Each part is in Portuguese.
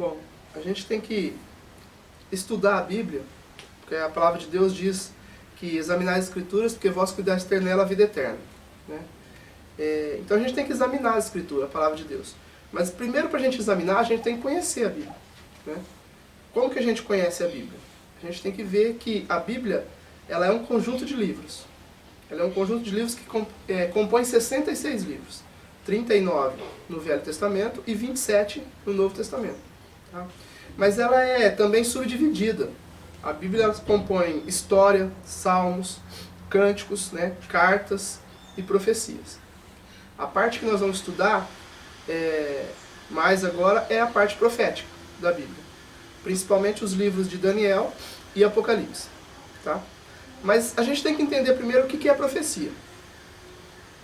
Bom, a gente tem que estudar a Bíblia, porque a palavra de Deus diz que examinar as Escrituras, porque vós cuidaste ter nela a vida eterna. Né? Então a gente tem que examinar a Escritura, a palavra de Deus. Mas primeiro, para a gente examinar, a gente tem que conhecer a Bíblia. Né? Como que a gente conhece a Bíblia? A gente tem que ver que a Bíblia ela é um conjunto de livros. Ela é um conjunto de livros que compõe 66 livros. 39 no Velho Testamento e 27 no Novo Testamento. Tá? Mas ela é também subdividida. A Bíblia compõe história, salmos, cânticos, né, cartas e profecias. A parte que nós vamos estudar mais agora é a parte profética da Bíblia. Principalmente os livros de Daniel e Apocalipse. Tá? Mas a gente tem que entender primeiro o que é profecia.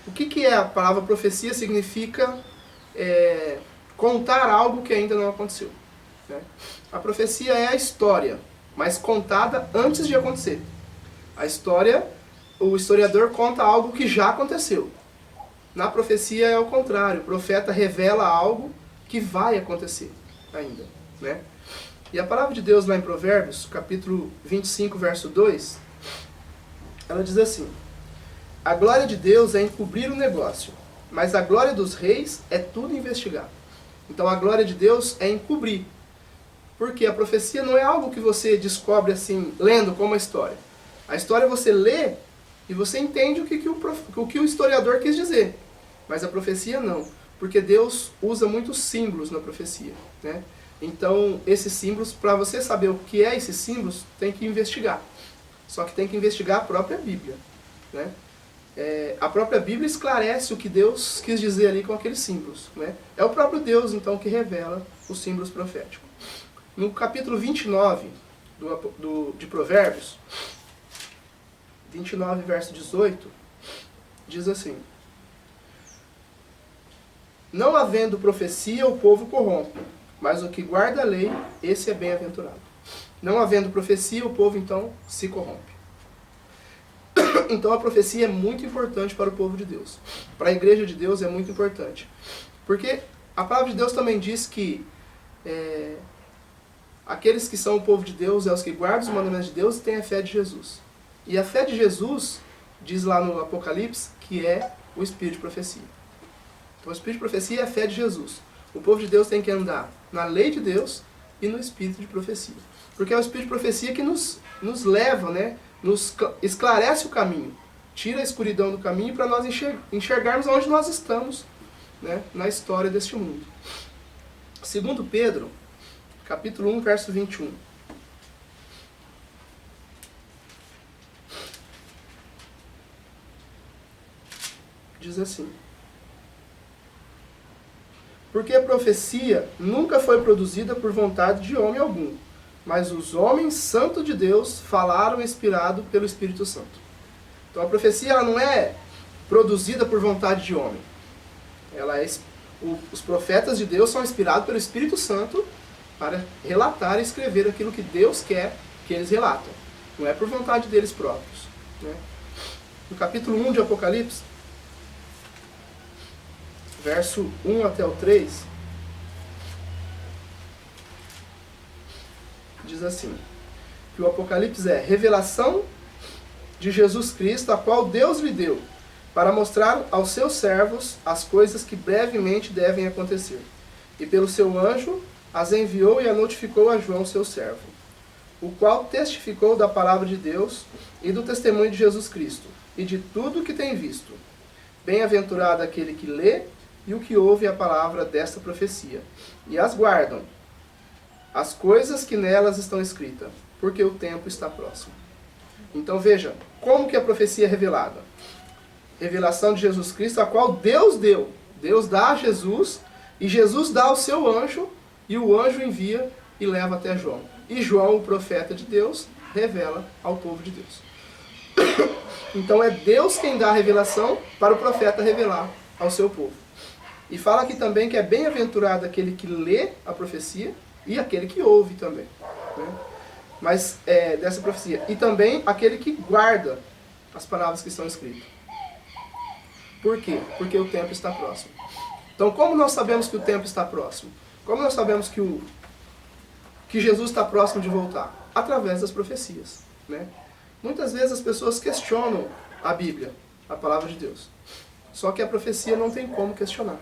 O que é a palavra profecia? Significa contar algo que ainda não aconteceu. Né? A profecia é a história, mas contada antes de acontecer. A história, o historiador conta algo que já aconteceu. Na profecia é o contrário. O profeta revela algo que vai acontecer ainda. Né? E a palavra de Deus lá em Provérbios, capítulo 25, verso 2, ela diz assim: a glória de Deus é encobrir o negócio, mas a glória dos reis é tudo investigar. Então a glória de Deus é encobrir. Porque a profecia não é algo que você descobre assim, lendo como a história. A história você lê e você entende o que o historiador quis dizer. Mas a profecia não, porque Deus usa muitos símbolos na profecia. Né? Então esses símbolos, para você saber o que é esses símbolos, tem que investigar. Só que tem que investigar a própria Bíblia. Né? A própria Bíblia esclarece o que Deus quis dizer ali com aqueles símbolos. Né? É o próprio Deus, então, que revela os símbolos proféticos. No capítulo 29 de Provérbios, 29, verso 18, diz assim: não havendo profecia, o povo corrompe, mas o que guarda a lei, esse é bem-aventurado. Não havendo profecia, o povo, então, se corrompe. Então a profecia é muito importante para o povo de Deus. Para a igreja de Deus é muito importante. Porque a palavra de Deus também diz que aqueles que são o povo de Deus é os que guardam os mandamentos de Deus e têm a fé de Jesus. E a fé de Jesus, diz lá no Apocalipse, que é o espírito de profecia. Então o espírito de profecia é a fé de Jesus. O povo de Deus tem que andar na lei de Deus e no espírito de profecia. Porque é o espírito de profecia que nos leva, né, nos esclarece o caminho, tira a escuridão do caminho para nós enxergarmos onde nós estamos, né, na história deste mundo. Segundo Pedro, capítulo 1, verso 21. Diz assim: porque a profecia nunca foi produzida por vontade de homem algum, mas os homens santos de Deus falaram inspirado pelo Espírito Santo. Então a profecia ela não é produzida por vontade de homem. Os profetas de Deus são inspirados pelo Espírito Santo para relatar e escrever aquilo que Deus quer que eles relatem. Não é por vontade deles próprios. Né? No capítulo 1 de Apocalipse, verso 1 até o 3, diz assim, que o Apocalipse é revelação de Jesus Cristo, a qual Deus lhe deu, para mostrar aos seus servos as coisas que brevemente devem acontecer. E pelo seu anjo as enviou e a notificou a João, seu servo, o qual testificou da palavra de Deus e do testemunho de Jesus Cristo, e de tudo o que tem visto. Bem-aventurado aquele que lê e o que ouve a palavra desta profecia, e as guardam, as coisas que nelas estão escritas, porque o tempo está próximo. Então veja, como que a profecia é revelada? Revelação de Jesus Cristo, a qual Deus deu. Deus dá a Jesus, e Jesus dá ao seu anjo, e o anjo envia e leva até João. E João, o profeta de Deus, revela ao povo de Deus. Então é Deus quem dá a revelação para o profeta revelar ao seu povo. E fala aqui também que é bem-aventurado aquele que lê a profecia e aquele que ouve também. Né? Mas dessa profecia. E também aquele que guarda as palavras que estão escritas. Por quê? Porque o tempo está próximo. Então como nós sabemos que o tempo está próximo? Como nós sabemos que que Jesus está próximo de voltar? Através das profecias, né? Muitas vezes as pessoas questionam a Bíblia, a palavra de Deus. Só que a profecia não tem como questionar,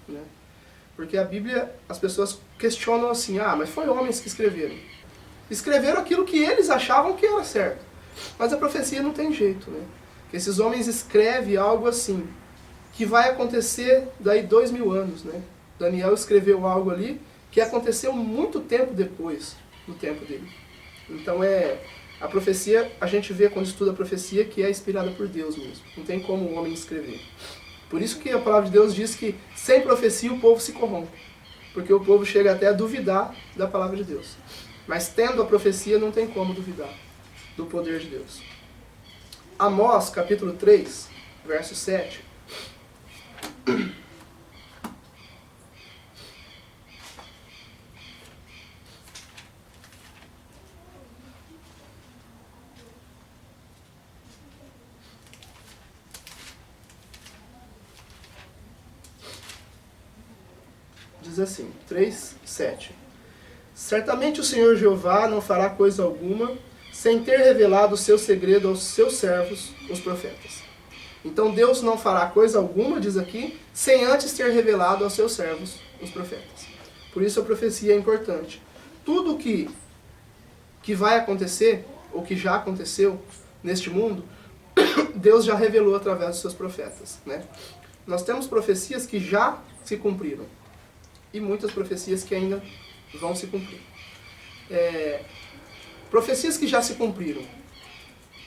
né? Porque a Bíblia, as pessoas questionam assim, mas foi homens que escreveram. Escreveram aquilo que eles achavam que era certo. Mas a profecia não tem jeito, né? Que esses homens escrevem algo assim, que vai acontecer daí 2000 anos, né? Daniel escreveu algo ali que aconteceu muito tempo depois do tempo dele. Então a profecia, a gente vê quando estuda a profecia que é inspirada por Deus mesmo. Não tem como o homem escrever. Por isso que a palavra de Deus diz que sem profecia o povo se corrompe. Porque o povo chega até a duvidar da palavra de Deus. Mas tendo a profecia não tem como duvidar do poder de Deus. Amós, capítulo 3, verso 7. Diz assim, 3, 7. Certamente o Senhor Jeová não fará coisa alguma sem ter revelado o seu segredo aos seus servos, os profetas. Então Deus não fará coisa alguma, diz aqui, sem antes ter revelado aos seus servos, os profetas. Por isso a profecia é importante. Tudo que vai acontecer, ou que já aconteceu neste mundo, Deus já revelou através dos seus profetas, né? Nós temos profecias que já se cumpriram. E muitas profecias que ainda vão se cumprir. Profecias que já se cumpriram.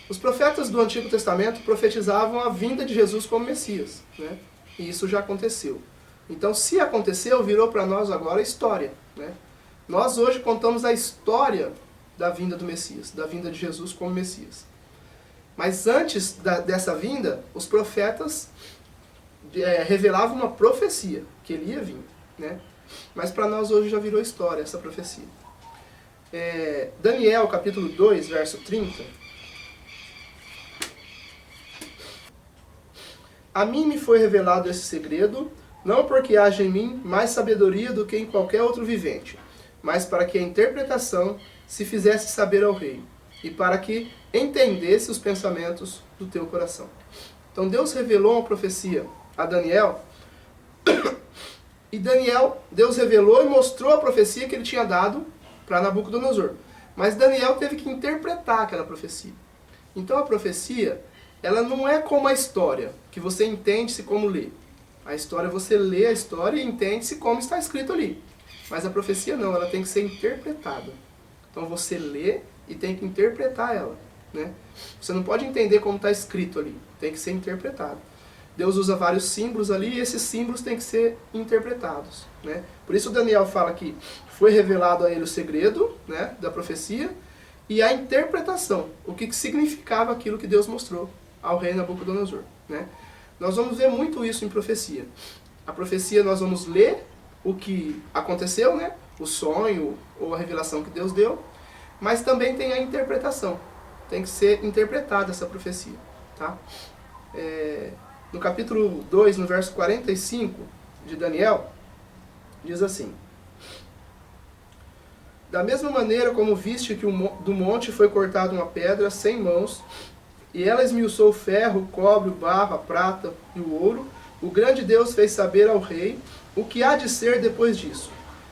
Os profetas do Antigo Testamento profetizavam a vinda de Jesus como Messias, né? E isso já aconteceu. Então, se aconteceu, virou para nós agora história, né? Nós hoje contamos a história da vinda do Messias, da vinda de Jesus como Messias. Mas antes dessa vinda, os profetas revelavam uma profecia, que ele ia vir, né? Mas para nós hoje já virou história essa profecia. Daniel, capítulo 2, verso 30. A mim me foi revelado esse segredo, não porque haja em mim mais sabedoria do que em qualquer outro vivente, mas para que a interpretação se fizesse saber ao rei, e para que entendesse os pensamentos do teu coração. Então Deus revelou uma profecia a Daniel, e Deus revelou e mostrou a profecia que ele tinha dado para Nabucodonosor. Mas Daniel teve que interpretar aquela profecia. Então a profecia, ela não é como a história, que você entende-se como lê. A história, você lê a história e entende-se como está escrito ali. Mas a profecia não, ela tem que ser interpretada. Então você lê e tem que interpretar ela, né? Você não pode entender como está escrito ali, tem que ser interpretado. Deus usa vários símbolos ali e esses símbolos têm que ser interpretados, né? Por isso Daniel fala que foi revelado a ele o segredo, né, da profecia e a interpretação, o que significava aquilo que Deus mostrou ao rei Nabucodonosor, né? Nós vamos ver muito isso em profecia. A profecia nós vamos ler o que aconteceu, né, o sonho ou a revelação que Deus deu, mas também tem a interpretação. Tem que ser interpretada essa profecia, tá? No capítulo 2, no verso 45 de Daniel, diz assim: da mesma maneira como viste que do monte foi cortada uma pedra sem mãos, e ela esmiuçou o ferro, o cobre, o barro, a prata e o ouro, o grande Deus fez saber ao rei o que há de ser depois disso.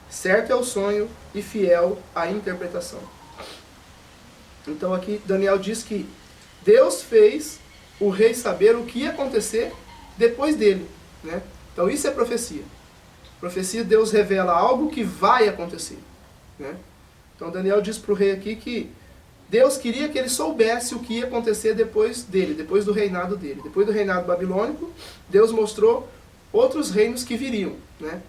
Certo é o sonho e fiel a interpretação. Então aqui Daniel diz que Deus fez o rei saber o que ia acontecer depois dele, né? Então isso é profecia. Profecia, Deus revela algo que vai acontecer, né? Então Daniel diz para o rei aqui que Deus queria que ele soubesse o que ia acontecer depois dele, depois do reinado dele. Depois do reinado babilônico, Deus mostrou outros reinos que viriam, né?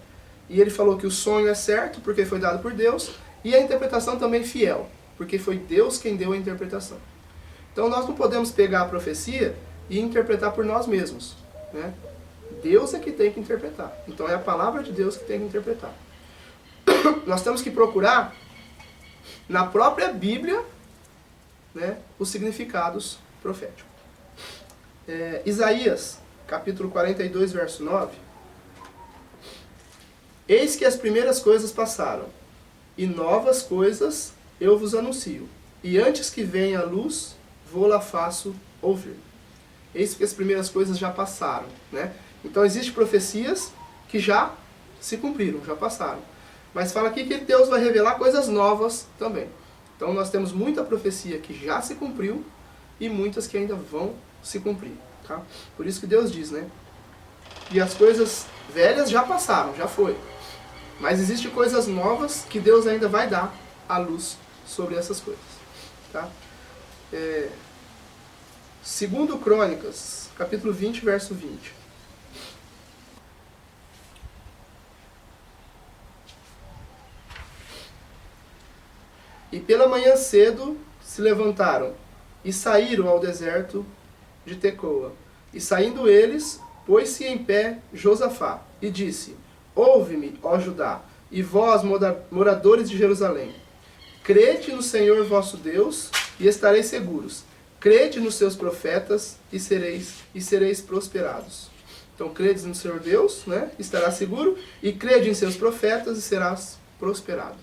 E ele falou que o sonho é certo, porque foi dado por Deus, e a interpretação também fiel, porque foi Deus quem deu a interpretação. Então nós não podemos pegar a profecia e interpretar por nós mesmos, né? Deus é que tem que interpretar. Então é a palavra de Deus que tem que interpretar. Nós temos que procurar na própria Bíblia, né, os significados proféticos. Isaías, capítulo 42, verso 9. Eis que as primeiras coisas passaram, e novas coisas eu vos anuncio. E antes que venha a luz, vou-la faço ouvir. Eis que as primeiras coisas já passaram, né? Então existem profecias que já se cumpriram, já passaram. Mas fala aqui que Deus vai revelar coisas novas também. Então nós temos muita profecia que já se cumpriu e muitas que ainda vão se cumprir. Tá? Por isso que Deus diz, né? E as coisas velhas já passaram, já foi. Mas existem coisas novas que Deus ainda vai dar à luz sobre essas coisas. Tá? Segundo Crônicas, capítulo 20, verso 20. E pela manhã cedo se levantaram e saíram ao deserto de Tecoa. E saindo eles, pôs-se em pé Josafá e disse: Ouve-me, ó Judá, e vós, moradores de Jerusalém. Crede no Senhor vosso Deus e estareis seguros. Crede nos seus profetas e sereis prosperados. Então, credes no Senhor Deus, né? Estarás seguro, e crede em seus profetas e serás prosperado.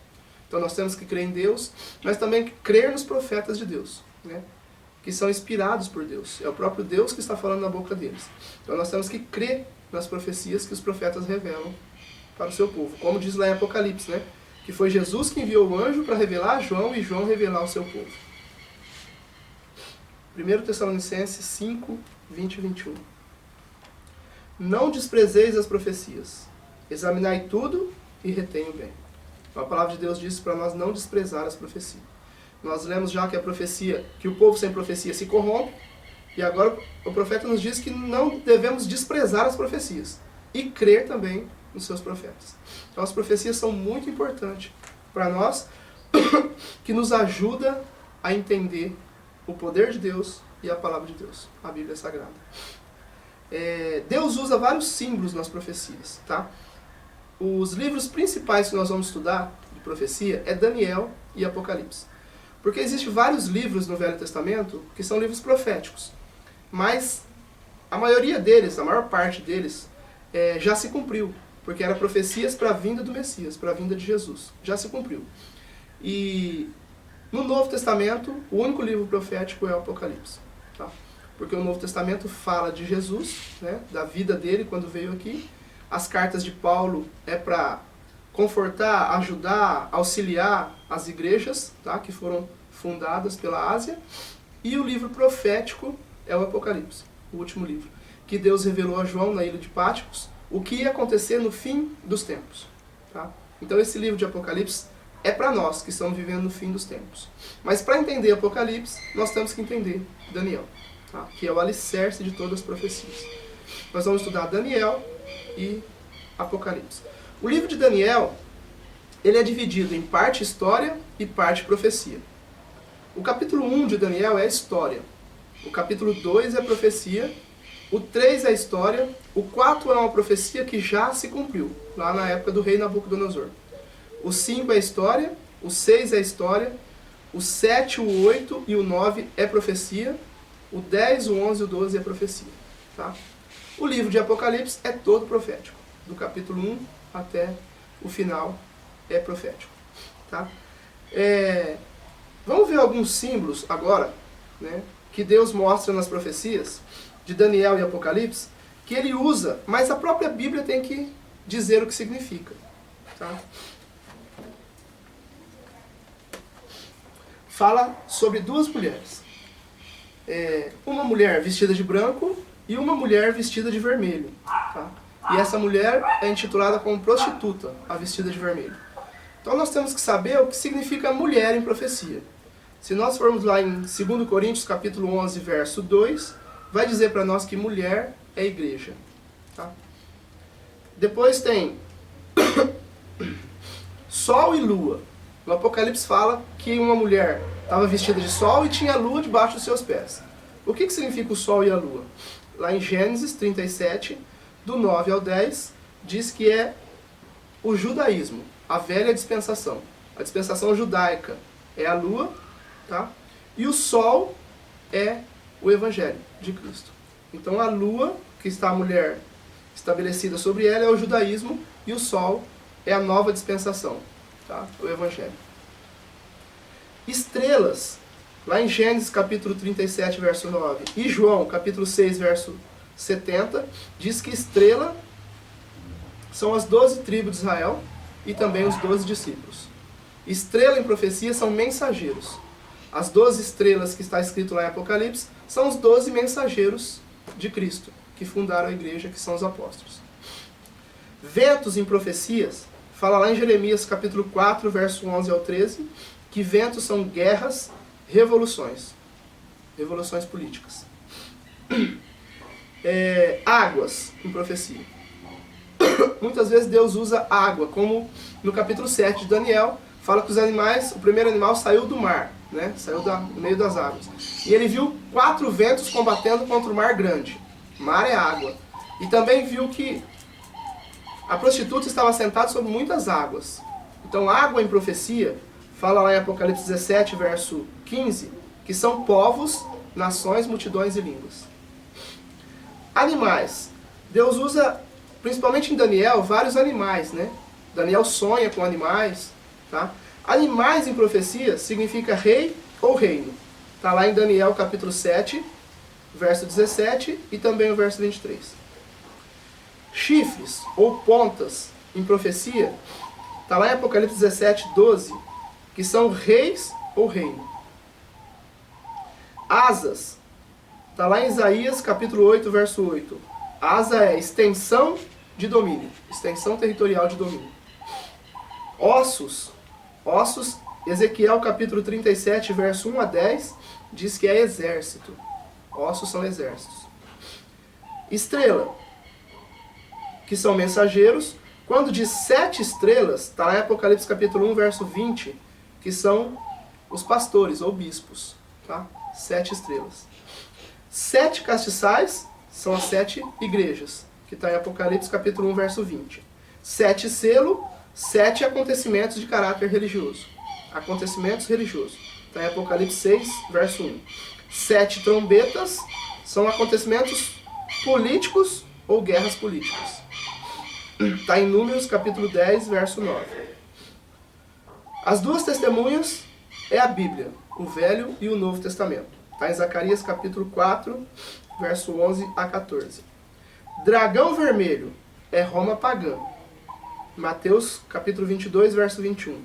Então, nós temos que crer em Deus, mas também crer nos profetas de Deus, né? Que são inspirados por Deus. É o próprio Deus que está falando na boca deles. Então, nós temos que crer nas profecias que os profetas revelam para o seu povo. Como diz lá em Apocalipse, né? Que foi Jesus que enviou o anjo para revelar a João e João revelar ao seu povo. 1 Tessalonicenses 5, 20 e 21. Não desprezeis as profecias. Examinai tudo e retenha o bem. Então, a palavra de Deus diz para nós não desprezar as profecias. Nós lemos já que a profecia, que o povo sem profecia se corrompe, e agora o profeta nos diz que não devemos desprezar as profecias e crer também nos seus profetas. Então as profecias são muito importantes para nós, que nos ajuda a entender o poder de Deus e a palavra de Deus, a Bíblia Sagrada. Deus usa vários símbolos nas profecias, tá? Os livros principais que nós vamos estudar de profecia é Daniel e Apocalipse. Porque existem vários livros no Velho Testamento que são livros proféticos. Mas a maioria deles, a maior parte deles, já se cumpriu. Porque eram profecias para a vinda do Messias, para a vinda de Jesus. Já se cumpriu. E no Novo Testamento, o único livro profético é o Apocalipse. Tá? Porque o Novo Testamento fala de Jesus, né, da vida dele quando veio aqui. As cartas de Paulo é para confortar, ajudar, auxiliar as igrejas, tá, que foram fundadas pela Ásia. E o livro profético é o Apocalipse, o último livro, que Deus revelou a João na ilha de Patmos o que ia acontecer no fim dos tempos. Tá? Então esse livro de Apocalipse é para nós que estamos vivendo no fim dos tempos. Mas para entender Apocalipse, nós temos que entender Daniel, tá? Que é o alicerce de todas as profecias. Nós vamos estudar Daniel e Apocalipse. O livro de Daniel, ele é dividido em parte história e parte profecia. O capítulo 1 de Daniel é a história. O capítulo 2 é a profecia. O 3 é a história. O 4 é uma profecia que já se cumpriu, lá na época do rei Nabucodonosor. O 5 é a história. O 6 é a história. O 7, o 8 e o 9 é profecia. O 10, o 11 e o 12 é profecia. Tá? O livro de Apocalipse é todo profético. Do capítulo 1 até o final é profético. Tá? Vamos ver alguns símbolos agora, né, que Deus mostra nas profecias de Daniel e Apocalipse, que ele usa, mas a própria Bíblia tem que dizer o que significa. Tá? Fala sobre duas mulheres. Uma mulher vestida de branco e uma mulher vestida de vermelho. Tá? E essa mulher é intitulada como prostituta, a vestida de vermelho. Então nós temos que saber o que significa mulher em profecia. Se nós formos lá em 2 Coríntios capítulo 11, verso 2, vai dizer para nós que mulher é igreja. Tá? Depois tem sol e lua. No Apocalipse fala que uma mulher estava vestida de sol e tinha a lua debaixo dos seus pés. O que significa o sol e a lua? Lá em Gênesis 37, do 9 ao 10, diz que é o judaísmo, a velha dispensação. A dispensação judaica é a lua, tá? E o sol é o evangelho de Cristo. Então a lua, que está a mulher estabelecida sobre ela, é o judaísmo, e o sol é a nova dispensação. tá? O Evangelho. Estrelas, lá em Gênesis capítulo 37, verso 9, e João capítulo 6, verso 70, diz que estrela são as 12 tribos de Israel e também os 12 discípulos. Estrela em profecia são mensageiros. As 12 estrelas que está escrito lá em Apocalipse são os 12 mensageiros de Cristo, que fundaram a igreja, que são os apóstolos. Ventos em profecias, fala lá em Jeremias capítulo 4, verso 11 ao 13, que ventos são guerras, revoluções políticas. Águas em profecia. Muitas vezes Deus usa água, como no capítulo 7 de Daniel, fala que os animais, o primeiro animal saiu do mar, né? Saiu do meio das águas. E ele viu 4 ventos combatendo contra o mar grande. Mar é água. E também viu que a prostituta estava sentada sobre muitas águas. Então, água em profecia, fala lá em Apocalipse 17, verso 15, que são povos, nações, multidões e línguas. Animais. Deus usa, principalmente em Daniel, vários animais, né? Daniel sonha com animais, tá? Animais em profecia significa rei ou reino. Está lá em Daniel capítulo 7, verso 17 e também o verso 23. Chifres ou pontas em profecia, está lá em Apocalipse 17, 12, que são reis ou reino. Asas, está lá em Isaías capítulo 8, verso 8. Asa é extensão de domínio, extensão territorial de domínio. Ossos, Ezequiel capítulo 37, verso 1 a 10, diz que é exército. Ossos são exércitos. Estrela, que são mensageiros. Quando diz 7 estrelas, está lá em Apocalipse capítulo 1, verso 20, que são os pastores ou bispos. Tá? 7 estrelas. 7 castiçais são as 7 igrejas, que está em Apocalipse capítulo 1, verso 20. 7 selo, 7 acontecimentos de caráter religioso. Acontecimentos religiosos. Está em Apocalipse 6, verso 1. 7 trombetas são acontecimentos políticos ou guerras políticas. Está em Números capítulo 10, verso 9. As 2 testemunhas é a Bíblia, o Velho e o Novo Testamento. Está em Zacarias capítulo 4, verso 11 a 14. Dragão vermelho é Roma pagã. Mateus capítulo 22, verso 21.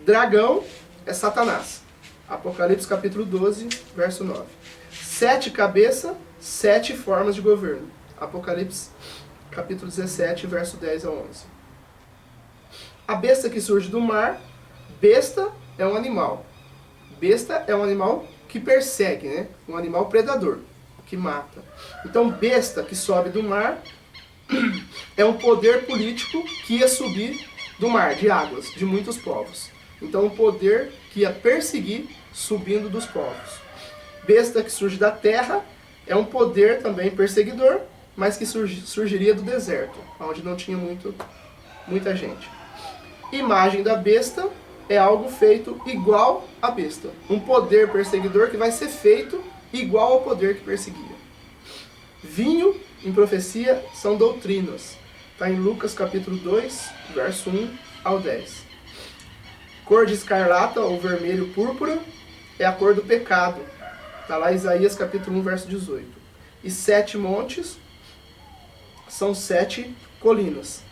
Dragão é Satanás. Apocalipse capítulo 12, verso 9. 7 cabeças, 7 formas de governo. Apocalipse capítulo 17, verso 10 a 11. A besta que surge do mar. Besta é um animal. Besta é um animal que persegue, né? Um animal predador, que mata. Então, besta que sobe do mar é um poder político que ia subir do mar, de águas, de muitos povos. Então, um poder que ia perseguir subindo dos povos. Besta que surge da terra é um poder também perseguidor, mas que surgiria do deserto, onde não tinha muita gente. Imagem da besta é algo feito igual à besta. Um poder perseguidor que vai ser feito igual ao poder que perseguia. Vinho, em profecia, são doutrinas. Está em Lucas capítulo 2, verso 1 ao 10. Cor de escarlata ou vermelho púrpura é a cor do pecado. Está lá em Isaías capítulo 1, verso 18. E 7 montes são 7 colinas.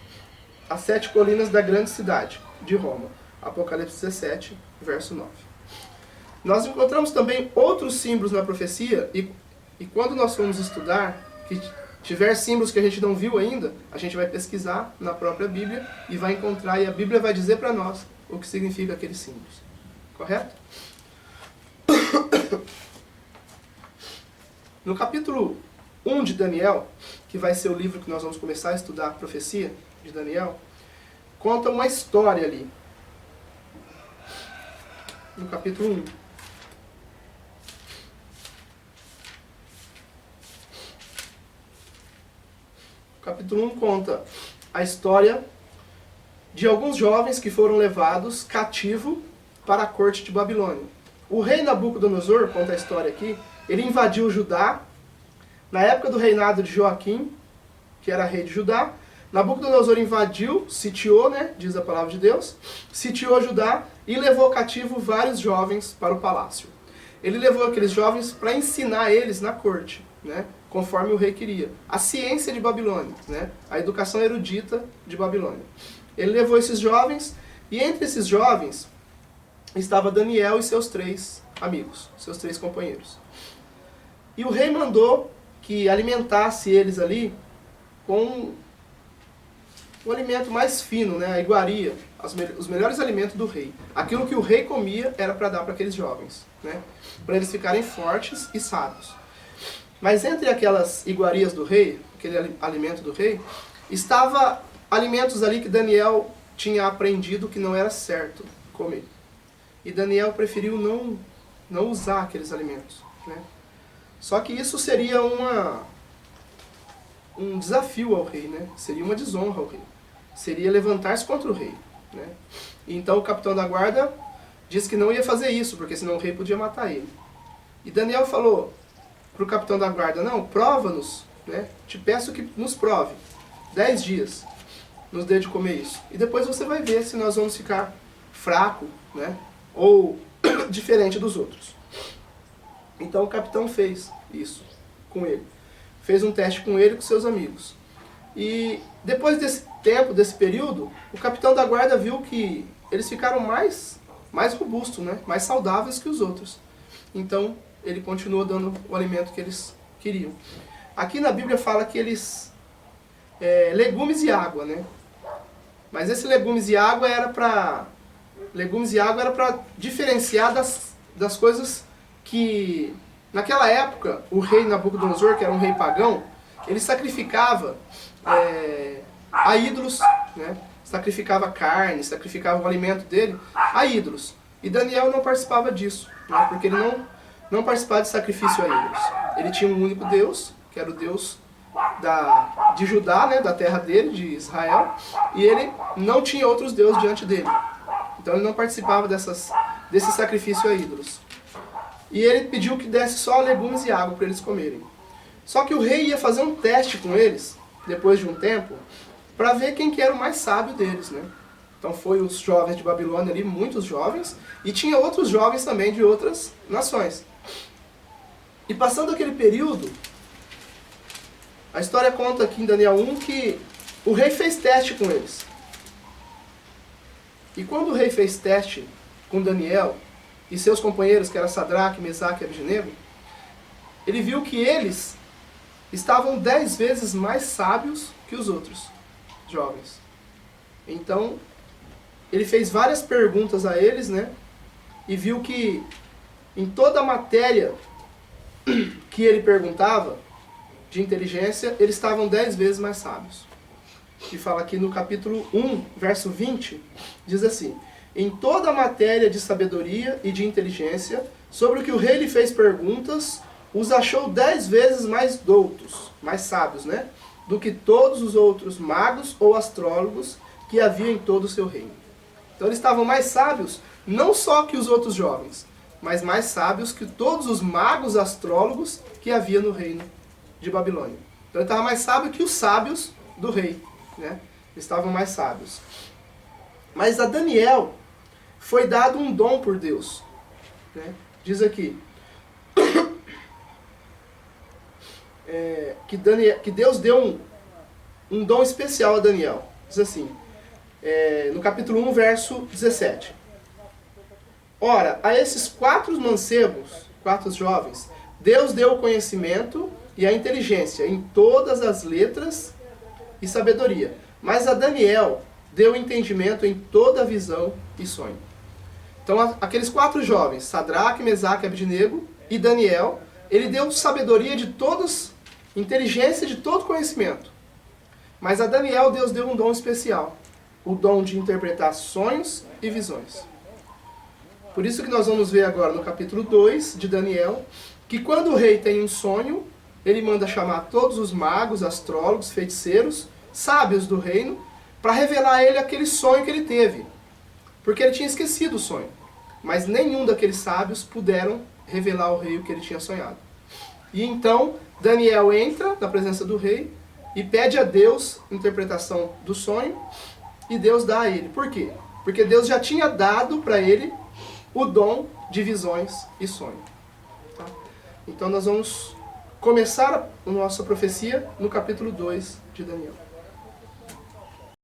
As 7 colinas da grande cidade de Roma. Apocalipse 17, verso 9. Nós encontramos também outros símbolos na profecia e quando nós formos estudar, que tiver símbolos que a gente não viu ainda, a gente vai pesquisar na própria Bíblia e vai encontrar, e a Bíblia vai dizer para nós o que significa aqueles símbolos. Correto? No capítulo 1 de Daniel, que vai ser o livro que nós vamos começar a estudar a profecia de Daniel, conta uma história ali. No capítulo 1. O capítulo 1 conta a história de alguns jovens que foram levados cativo para a corte de Babilônia. O rei Nabucodonosor, conta a história aqui, ele invadiu Judá na época do reinado de Joaquim, que era rei de Judá, Nabucodonosor invadiu, sitiou, né, diz a palavra de Deus, sitiou Judá e levou cativo vários jovens para o palácio. Ele levou aqueles jovens para ensinar eles na corte, né, conforme o rei queria. A ciência de Babilônia, né, a educação erudita de Babilônia. Ele levou esses jovens, e entre esses jovens estava Daniel e seus 3 amigos, seus 3 companheiros. E o rei mandou que alimentasse eles ali com o alimento mais fino, né, a iguaria, os melhores alimentos do rei. Aquilo que o rei comia era para dar para aqueles jovens, né, para eles ficarem fortes e sábios. Mas entre aquelas iguarias do rei, aquele alimento do rei, estava alimentos ali que Daniel tinha aprendido que não era certo comer. E Daniel preferiu não usar aqueles alimentos, né. Só que isso seria um desafio ao rei, né? Seria uma desonra ao rei. Seria levantar-se contra o rei, né? E então o capitão da guarda disse que não ia fazer isso, porque senão o rei podia matar ele. E Daniel falou para o capitão da guarda, não, prova-nos, né? Te peço que nos prove. 10 dias nos dê de comer isso. E depois você vai ver se nós vamos ficar fraco, né? Ou diferente dos outros. Então o capitão fez isso com ele. Fez um teste com ele e com seus amigos. E depois desse tempo, desse período, o capitão da guarda viu que eles ficaram mais robustos, né? Mais saudáveis que os outros. Então ele continuou dando o alimento que eles queriam. Aqui na Bíblia fala que eles... legumes e água, né? Mas esse legumes e água era para diferenciar das coisas que... Naquela época, o rei Nabucodonosor, que era um rei pagão, ele sacrificava a ídolos, né? Sacrificava carne, sacrificava o alimento dele a ídolos. E Daniel não participava disso, né? Porque ele não participava de sacrifício a ídolos. Ele tinha um único Deus, que era o Deus de Judá, né? Da terra dele, de Israel, e ele não tinha outros deuses diante dele. Então ele não participava desse sacrifício a ídolos. E ele pediu que desse só legumes e água para eles comerem. Só que o rei ia fazer um teste com eles, depois de um tempo, para ver quem que era o mais sábio deles, né? Então foi os jovens de Babilônia ali, muitos jovens, e tinha outros jovens também de outras nações. E passando aquele período, a história conta aqui em Daniel 1 que o rei fez teste com eles. E quando o rei fez teste com Daniel e seus companheiros, que eram Sadraque, Mesaque e Abednego, ele viu que eles estavam 10 vezes mais sábios que os outros jovens. Então, ele fez várias perguntas a eles, né? E viu que em toda a matéria que ele perguntava, de inteligência, eles estavam 10 vezes mais sábios. E fala aqui no capítulo 1, verso 20, diz assim: em toda a matéria de sabedoria e de inteligência, sobre o que o rei lhe fez perguntas, os achou 10 vezes mais doutos, mais sábios, né? Do que todos os outros magos ou astrólogos que havia em todo o seu reino. Então eles estavam mais sábios, não só que os outros jovens, mas mais sábios que todos os magos astrólogos que havia no reino de Babilônia. Então ele estava mais sábio que os sábios do rei, né? Eles estavam mais sábios. Mas a Daniel foi dado um dom por Deus, né? Diz aqui que Deus deu um dom especial a Daniel. Diz assim, no capítulo 1, verso 17. Ora, a esses 4 mancebos, 4 jovens, Deus deu o conhecimento e a inteligência em todas as letras e sabedoria. Mas a Daniel deu entendimento em toda a visão e sonho. Então, aqueles 4 jovens, Sadraque, Mesaque, Abednego e Daniel, ele deu sabedoria de todos, inteligência de todo conhecimento. Mas a Daniel, Deus deu um dom especial, o dom de interpretar sonhos e visões. Por isso que nós vamos ver agora no capítulo 2 de Daniel, que quando o rei tem um sonho, ele manda chamar todos os magos, astrólogos, feiticeiros, sábios do reino, para revelar a ele aquele sonho que ele teve. Porque ele tinha esquecido o sonho. Mas nenhum daqueles sábios puderam revelar ao rei o que ele tinha sonhado. E então Daniel entra na presença do rei e pede a Deus interpretação do sonho, e Deus dá a ele. Por quê? Porque Deus já tinha dado para ele o dom de visões e sonho. Tá? Então nós vamos começar a nossa profecia no capítulo 2 de Daniel.